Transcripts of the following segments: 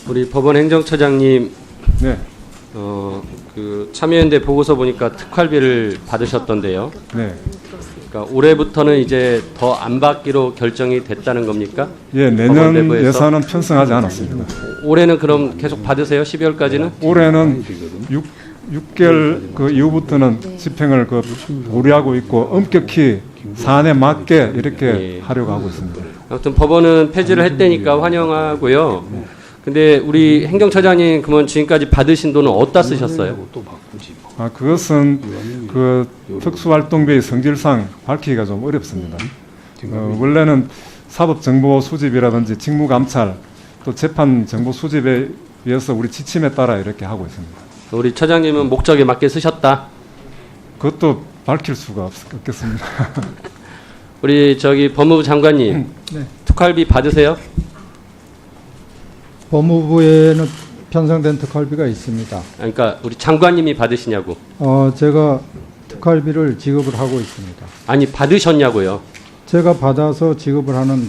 우리 법원 행정처장님, 네. 그 참여연대 보고서 보니까 특활비를 받으셨던데요. 네. 그러니까 올해부터는 이제 더 안 받기로 결정이 됐다는 겁니까? 예, 법원 내년 내부에서? 예산은 편성하지 않았습니다. 올해는 그럼 계속 받으세요? 12월까지는? 올해는 6개월 그 이후부터는 집행을 고려하고 있고 엄격히 사안에 맞게 이렇게 예. 하려고 하고 있습니다. 아무튼 법원은 폐지를 했다니까 환영하고요. 근데 우리 행정처장님 그러면 지금까지 받으신 돈은 어디다 쓰셨어요? 그것은 그 특수활동비의 성질상 밝히기가 좀 어렵습니다. 원래는 사법정보 수집이라든지 직무감찰 또 재판 정보 수집에 의해서 우리 지침에 따라 이렇게 하고 있습니다. 우리 처장님은 목적에 맞게 쓰셨다. 그것도 밝힐 수가 없겠습니다. 우리 저기 법무부 장관님, 네. 특활비 받으세요? 법무부에는 편성된 특활비가 있습니다. 그러니까 우리 장관님이 받으시냐고. 제가 특활비를 지급을 하고 있습니다. 아니 받으셨냐고요. 제가 받아서 지급을 하는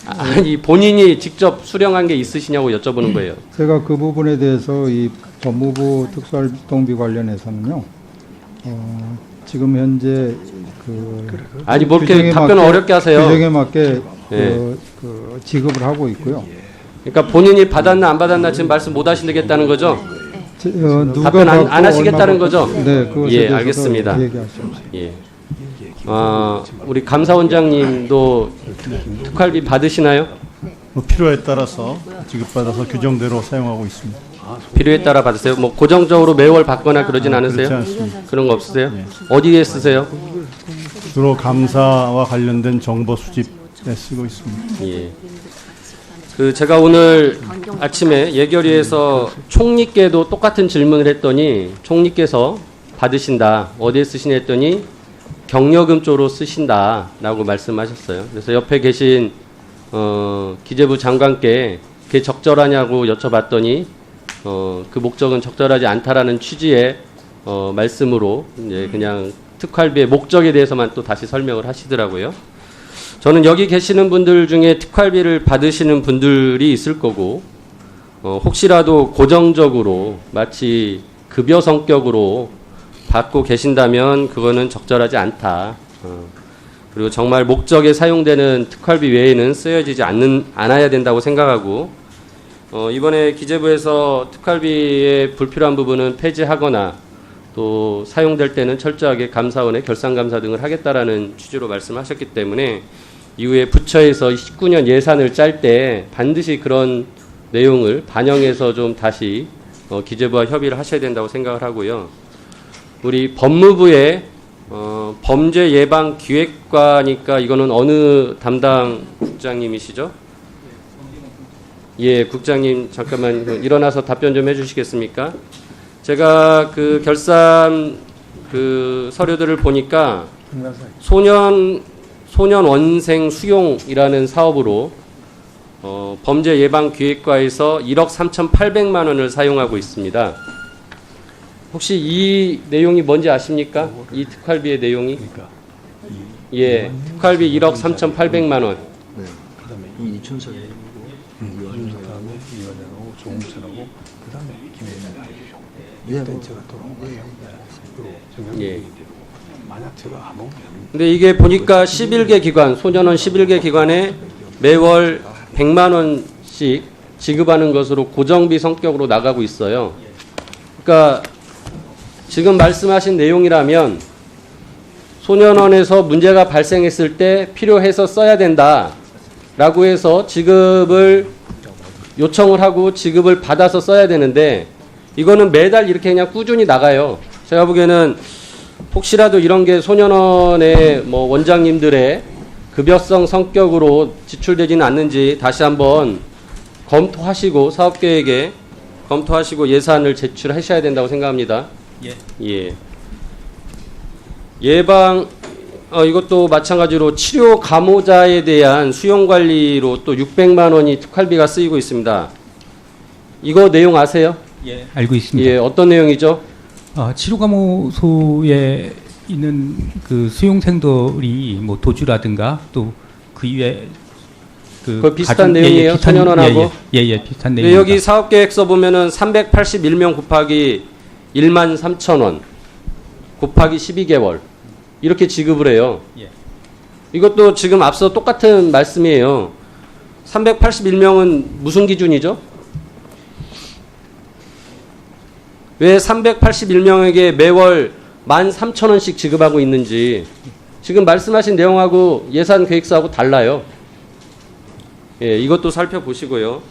아니 본인이 직접 수령한 게 있으시냐고 여쭤보는 거예요. 제가 그 부분에 대해서 이 법무부 특수활동비 관련해서는요. 지금 현재 아니 뭐 이렇게 규정에 답변을 맞게, 어렵게 하세요. 규정에 맞게 예. 지급을 하고 있고요. 그러니까 본인이 받았나 안 받았나 지금 말씀 못 하시겠다는 거죠? 누가 답변 안 받고 하시겠다는 얼마 거죠? 네, 그것에 예, 대해서도 알겠습니다. 얘기하십시오. 예. 우리 감사원장님도 특활비 받으시나요? 뭐 필요에 따라서 지급받아서 규정대로 사용하고 있습니다. 필요에 따라 받으세요? 뭐 고정적으로 매월 받거나 그러진 않으세요? 그렇지 않습니다. 그런 거 없으세요? 예. 어디에 쓰세요? 주로 감사와 관련된 정보 수집에 쓰고 있습니다. 예. 제가 오늘 아침에 예결위에서 총리께도 똑같은 질문을 했더니 총리께서 받으신다. 어디에 쓰시냐 했더니 경력금 쪽으로 쓰신다라고 말씀하셨어요. 그래서 옆에 계신 기재부 장관께 그게 적절하냐고 여쭤봤더니 그 목적은 적절하지 않다라는 취지의 말씀으로 이제 그냥 특활비의 목적에 대해서만 또 다시 설명을 하시더라고요. 저는 여기 계시는 분들 중에 특활비를 받으시는 분들이 있을 거고 혹시라도 고정적으로 마치 급여 성격으로 받고 계신다면 그거는 적절하지 않다. 그리고 정말 목적에 사용되는 특활비 외에는 쓰여지지 않아야 된다고 생각하고 이번에 기재부에서 특활비의 불필요한 부분은 폐지하거나 또 사용될 때는 철저하게 감사원에 결산감사 등을 하겠다라는 취지로 말씀하셨기 때문에 이후에 부처에서 19년 예산을 짤 때 반드시 그런 내용을 반영해서 좀 다시 기재부와 협의를 하셔야 된다고 생각을 하고요. 우리 법무부의 범죄예방기획과니까 이거는 어느 담당 국장님이시죠? 예, 국장님 잠깐만 일어나서 답변 좀 해주시겠습니까? 제가 그 결산 그 서류들을 보니까 소년 원생 수용이라는 사업으로 범죄예방기획과에서 1억 3,800만 원을 사용하고 있습니다. 혹시 이 내용이 뭔지 아십니까? 이 특활비의 내용이? 예, 특활비 1억 3,800만 원. 네. 그다음에 이춘석이 그다음에 이완영하고 조홍철하고 그다음에 김혜민 이때 제가 예. 만약 제가 하면 근데 이게 보니까 11개 기관, 소년원 11개 기관에 매월 100만 원씩 지급하는 것으로 고정비 성격으로 나가고 있어요. 그러니까 지금 말씀하신 내용이라면 소년원에서 문제가 발생했을 때 필요해서 써야 된다라고 해서 지급을 요청을 하고 지급을 받아서 써야 되는데 이거는 매달 이렇게 그냥 꾸준히 나가요. 제가 보기에는 혹시라도 이런 게 소년원의 뭐 원장님들의 급여성 성격으로 지출되지는 않는지 다시 한번 검토하시고 사업계획에 검토하시고 예산을 제출하셔야 된다고 생각합니다. 예. 예방 이것도 마찬가지로 치료 감호자에 대한 수용 관리로 또 600만 원이 특활비가 쓰이고 있습니다. 이거 내용 아세요? 예, 알고 있습니다. 예, 어떤 내용이죠? 치료감호소에 있는 그 수용생들이 뭐 도주라든가 또 그 이외 그 비슷한 내용이에요. 천연원하고. 비슷한 근데 내용입니다. 여기 사업계획서 보면은 381명 곱하기 1만 3천 원 곱하기 12개월 이렇게 지급을 해요. 예. 이것도 지금 앞서 똑같은 말씀이에요. 381명은 무슨 기준이죠? 왜 381명에게 매월 13,000원씩 지급하고 있는지 지금 말씀하신 내용하고 예산 계획서하고 달라요. 예, 이것도 살펴보시고요.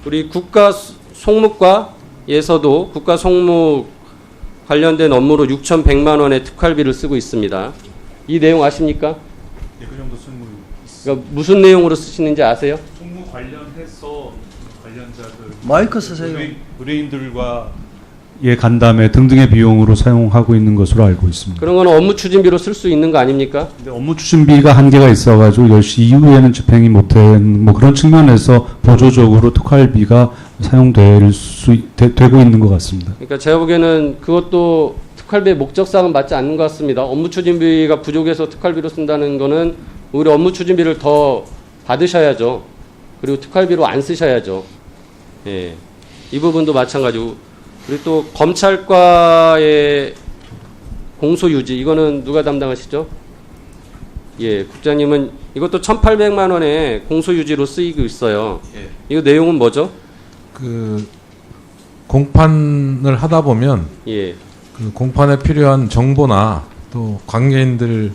우리 국가 송묵과에서도 국가 송묵 관련된 업무로 6,100만 원의 특활비를 쓰고 있습니다. 이 내용 아십니까? 네, 그 정도 쓸모 그러니까 무슨 내용으로 쓰시는지 아세요? 총무 관련해서 관련자들 마이크 쓰세요. 의뢰인들과 예 간담회 등등의 비용으로 사용하고 있는 것으로 알고 있습니다. 그런 거는 업무 추진비로 쓸 수 있는 거 아닙니까? 근데 업무 추진비가 한계가 있어가지고 10시 이후에는 집행이 못된 뭐 그런 측면에서 보조적으로 특활비가 사용될 되고 있는 것 같습니다. 그러니까 제가 보기에는 그것도 특활비의 목적상은 맞지 않는 것 같습니다. 업무 추진비가 부족해서 특활비로 쓴다는 거는 오히려 업무 추진비를 더 받으셔야죠. 그리고 특활비로 안 쓰셔야죠. 예, 이 부분도 마찬가지고. 그리고 또 검찰과의 공소 유지 이거는 누가 담당하시죠? 예, 국장님은 이것도 1,800만 원의 공소 유지로 쓰이고 있어요. 예. 이거 내용은 뭐죠? 그 공판을 하다 보면 예. 그 공판에 필요한 정보나 또 관계인들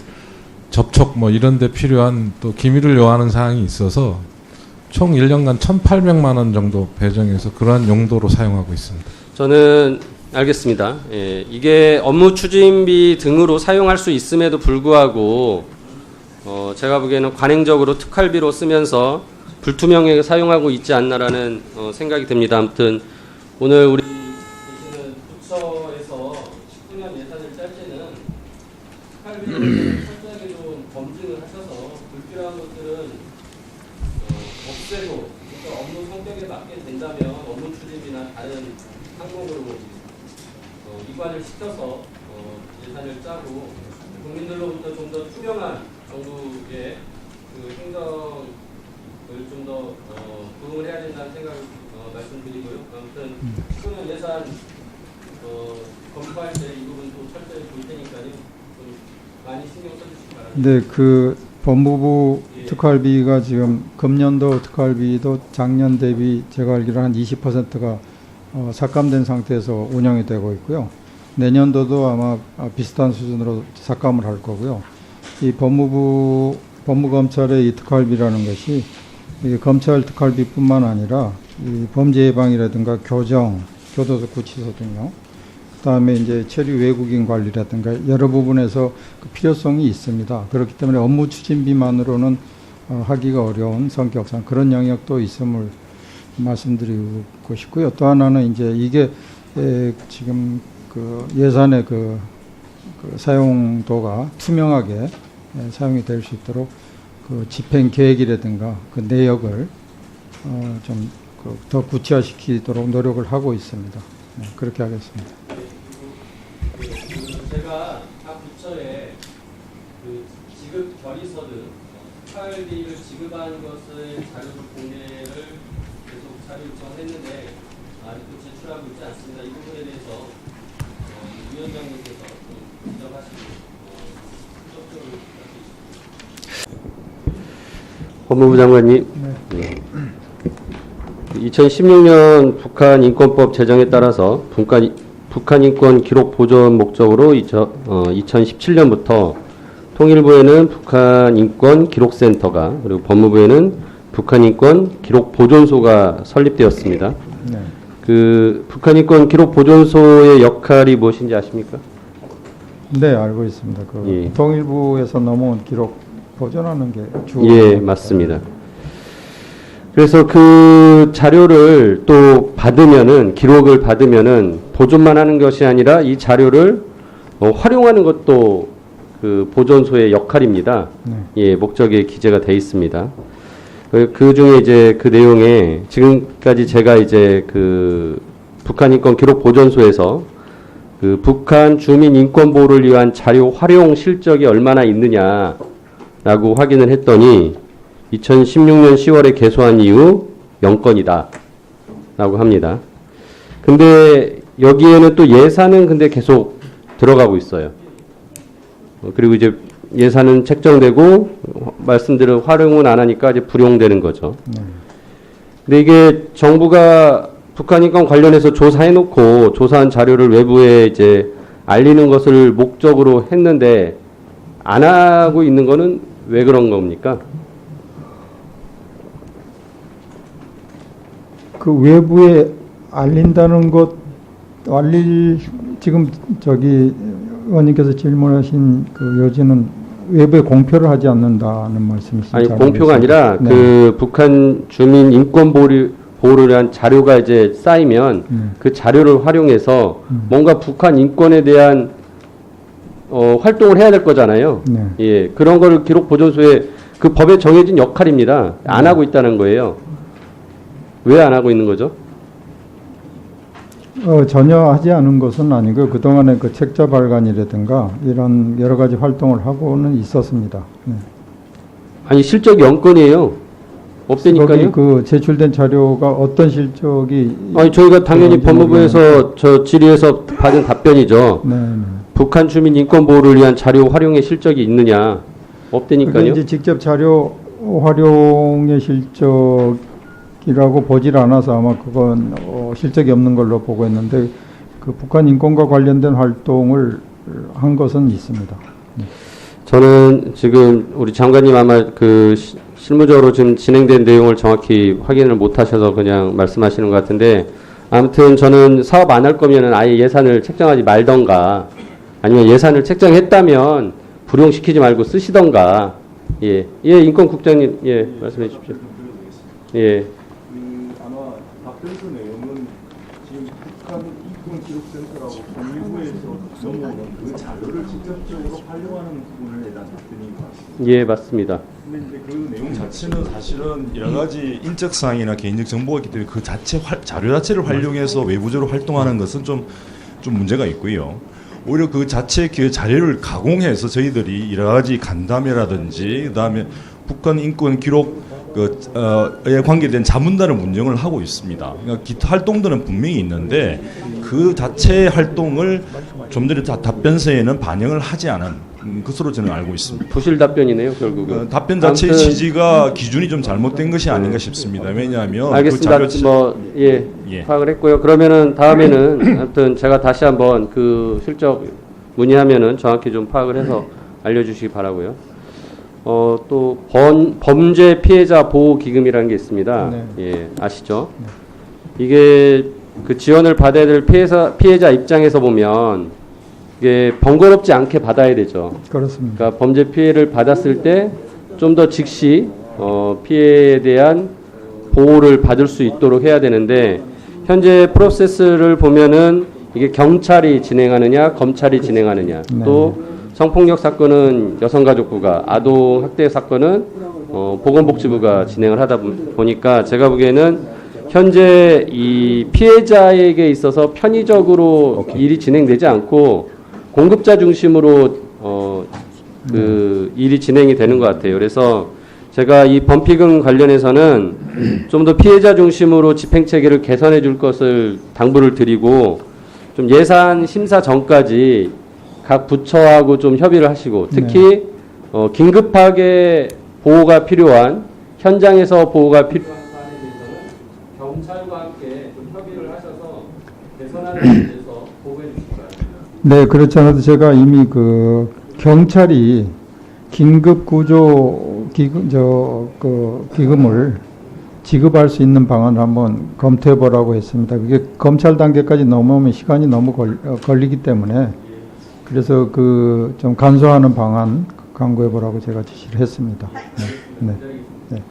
접촉 뭐 이런 데 필요한 또 기밀을 요하는 사항이 있어서 총 1년간 1,800만 원 정도 배정해서 그러한 용도로 사용하고 있습니다. 저는 알겠습니다. 예, 이게 업무 추진비 등으로 사용할 수 있음에도 불구하고 제가 보기에는 관행적으로 특활비로 쓰면서 불투명하게 사용하고 있지 않나라는 생각이 듭니다. 아무튼 오늘 우리 계시는 부처에서 19년 예산을 짤 때는 특활비를 철저하게 좀 검증을 하셔서 불필요한 것들은 없애고 그러니까 업무 성격에 맞게 된다면 업무 추진비나 다른 항목으로 이관을 시켜서 예산을 짜고 국민들로부터 좀 더 투명한 정부의 그 행정을 좀 더 부응을 해야 된다는 생각을 말씀드리고요. 아무튼 19년 예산 검토할 때 이 부분도 철저히 볼 테니까요. 좀 많이 신경 써주시기 바랍니다. 근데 그 법무부 특활비가 지금 금년도 특활비도 작년 대비 제가 알기로 한 20%가 삭감된 상태에서 운영이 되고 있고요. 내년도도 아마 비슷한 수준으로 삭감을 할 거고요. 이 법무검찰의 이 특활비라는 것이 이 검찰 특활비뿐만 아니라 이 범죄 예방이라든가 교정, 교도소, 구치소 등요. 그다음에 이제 체류 외국인 관리라든가 여러 부분에서 그 필요성이 있습니다. 그렇기 때문에 업무 추진비만으로는 하기가 어려운 성격상 그런 영역도 있음을 말씀드리고 싶고요. 또 하나는 이제 이게 지금 그 예산의 그 사용도가 투명하게 사용이 될 수 있도록 그 집행 계획이라든가 그 내역을 좀 더 구체화시키도록 노력을 하고 있습니다. 네, 그렇게 하겠습니다. 제가 각 부처에 그 지급 결의서든 특활비를 지급한 것을 자료를 공개를 계속 자료 요청했는데 아직도 제출하고 있지 않습니다. 이 부분에 대해서 위원장님께서 좀 지적하시고 수정을 부탁드립니다. 법무부 장관님. 네. 2016년 북한 인권법 제정에 따라서 북한 인권 기록 보존 목적으로 2017년부터 통일부에는 북한 인권 기록센터가 그리고 법무부에는 북한 인권 기록 보존소가 설립되었습니다. 네. 그 북한 인권 기록 보존소의 역할이 무엇인지 아십니까? 네, 알고 있습니다. 그 예. 통일부에서 넘어온 기록 보존하는 게 주. 예, 맞습니다. 그래서 그 자료를 또 받으면은 기록을 받으면은 보존만 하는 것이 아니라 이 자료를 활용하는 것도 그 보존소의 역할입니다. 네. 예, 목적에 기재가 돼 있습니다. 그 중에 이제 그 내용에 지금까지 제가 이제 그 북한 인권 기록 보존소에서 그 북한 주민 인권 보호를 위한 자료 활용 실적이 얼마나 있느냐라고 확인을 했더니 2016년 10월에 개소한 이후 0건이다 라고 합니다. 근데 여기에는 또 예산은 근데 계속 들어가고 있어요. 그리고 이제 예산은 책정되고 말씀대로 활용은 안 하니까 이제 불용되는 거죠. 근데 이게 정부가 북한 인권 관련해서 조사해놓고 조사한 자료를 외부에 이제 알리는 것을 목적으로 했는데 안 하고 있는 거는 왜 그런 겁니까? 그 외부에 알린다는 것, 지금 저기 의원님께서 질문하신 그 여지는 외부에 공표를 하지 않는다는 말씀이시죠? 아니, 공표가 아니라 네. 그 북한 주민 인권 보호를 위한 자료가 이제 쌓이면 그 자료를 활용해서 뭔가 북한 인권에 대한 활동을 해야 될 거잖아요. 네. 예, 그런 거를 기록 보존소에 그 법에 정해진 역할입니다. 안 하고 있다는 거예요. 왜 안 하고 있는 거죠? 전혀 하지 않은 것은 아니고 그동안에 그 책자 발간이라든가 이런 여러 가지 활동을 하고는 있었습니다. 네. 아니, 실적 0건이에요. 없다니까요. 거기 그 제출된 자료가 어떤 실적이 아니, 저희가 당연히 그런지 법무부에서 저 질의에서 받은 답변이죠. 네, 네. 북한 주민 인권 보호를 위한 자료 활용의 실적이 있느냐? 없다니까요. 그게 이제 직접 자료 활용의 실적이라고 보질 않아서 아마 그건 실적이 없는 걸로 보고 있는데 그 북한 인권과 관련된 활동을 한 것은 있습니다. 저는 지금 우리 장관님 아마 그 실무적으로 지금 진행된 내용을 정확히 확인을 못 하셔서 그냥 말씀하시는 것 같은데, 아무튼 저는 사업 안 할 거면은 아예 예산을 책정하지 말던가, 아니면 예산을 책정했다면 불용시키지 말고 쓰시던가. 예, 예, 인권국장님, 예, 말씀해 주십시오. 예. 아마 답변서 내용은 지금 북한 인권기록센터라고 정부에서 넘어오는 그 자료를 직접적으로 활용하는 부분에 대한 답변인 것 같습니다. 예, 맞습니다. 근데 이제 그 내용 자체는 사실은 여러 가지 인적 사항이나 개인적 정보가 있기 때문에 그 자체 자료 자체를 활용해서 외부적으로 활동하는 것은 좀 문제가 있고요. 오히려 그 자체 그 자료를 가공해서 저희들이 여러 가지 간담회라든지 그다음에 북한 인권 기록 에 관계된 자문단을 운영을 하고 있습니다. 그러니까 기타 활동들은 분명히 있는데 그 자체 활동을 좀 전에 답변서에는 반영을 하지 않은 것으로 저는 알고 있습니다. 부실 답변이네요, 결국은. 답변 자체의 아무튼 취지가 기준이 좀 잘못된 것이 아닌가 싶습니다. 왜냐하면 알겠습니다. 그 자료 뭐, 예, 예. 파악을 했고요. 그러면은 다음에는 아무튼 제가 다시 한번 그 실적 문의하면은 정확히 좀 파악을 해서 알려주시기 바라고요. 또 범죄 피해자 보호 기금이라는 게 있습니다. 네. 예, 아시죠? 이게 그 지원을 받아야 될 피해자 입장에서 보면 이게 번거롭지 않게 받아야 되죠. 그렇습니다. 그러니까 범죄 피해를 받았을 때 좀 더 즉시 피해에 대한 보호를 받을 수 있도록 해야 되는데, 현재 프로세스를 보면은 이게 경찰이 진행하느냐 검찰이 진행하느냐, 네. 또 성폭력 사건은 여성가족부가, 아동학대 사건은 보건복지부가 진행을 하다 보니까 제가 보기에는 현재 이 피해자에게 있어서 편의적으로 일이 진행되지 않고 공급자 중심으로 그 일이 진행이 되는 것 같아요. 그래서 제가 이 범피금 관련해서는 좀 더 피해자 중심으로 집행 체계를 개선해 줄 것을 당부를 드리고, 좀 예산 심사 전까지 각 부처하고 좀 협의를 하시고, 특히 긴급하게 보호가 필요한, 현장에서 보호가 필요한 사안에 대해서는 경찰과 함께 좀 협의를 하셔서 개선하는 데 대해서 보고해 주시기 바랍니다. 네, 그렇지 않아도 제가 이미 그 경찰이 긴급 구조 기금을 지급할 수 있는 방안을 한번 검토해 보라고 했습니다. 그게 검찰 단계까지 넘어오면 시간이 너무 걸리기 때문에, 그래서 그 좀 간소화하는 방안 강구해 보라고 제가 지시를 했습니다. 네. 네. 네.